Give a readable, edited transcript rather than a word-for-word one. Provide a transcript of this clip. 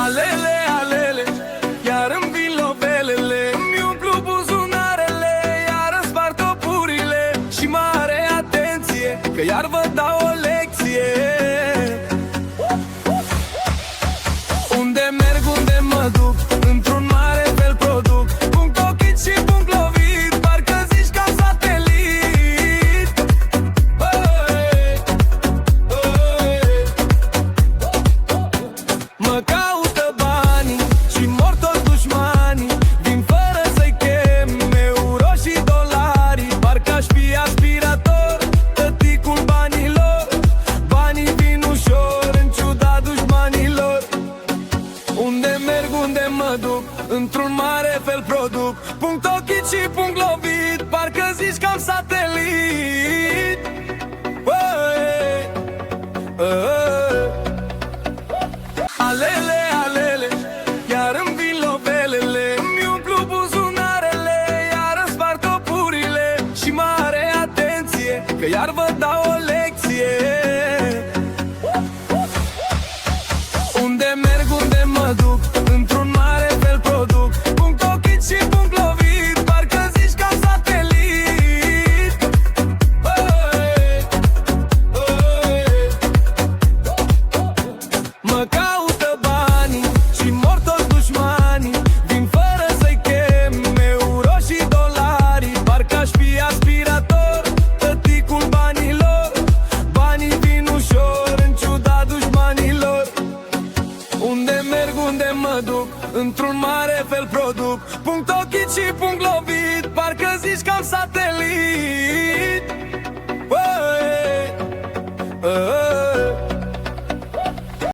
Alele, alele, iar îmi vin lovelele, îmi umplu buzunarele, iar îmi spar topurile. Și mare atenție, că iar vă dau o lecție. Unde merg, unde mă duc, într-un mare fel produc. Punct ochit și punct lovit, parcă zici ca satelit. Mă caută banii și mor toți dușmanii, vin fără să-i chem euro și dolari. Parcă aș fi aspirator, tăticul banilor. Banii vin ușor, în ciuda dușmanilor. Unde merg, unde mă duc, într-un mare fel produc. Punct ochit și punct lovit, parcă zici că am satelit. Alele, alele, iar îmi vin lovelele, îmi umplu buzunarele, iar îmi spar topurile. Și mare atenție, că iar vă dau o lecție. Unde merg, unde mă duc, într-un mare fel produc. Punct ochit și punct lovit, parcă zici ca satelit. Mă caută banii și mor toți dușmanii, vin fără să-i chem euro și dolari. Parcă aș fi aspirator, tăticul banilor. Banii vin ușor, în ciuda dușmanilor. Unde merg, unde mă duc, într-un mare fel produc. Punct ochit și punct lovit, parcă zici că am satelit.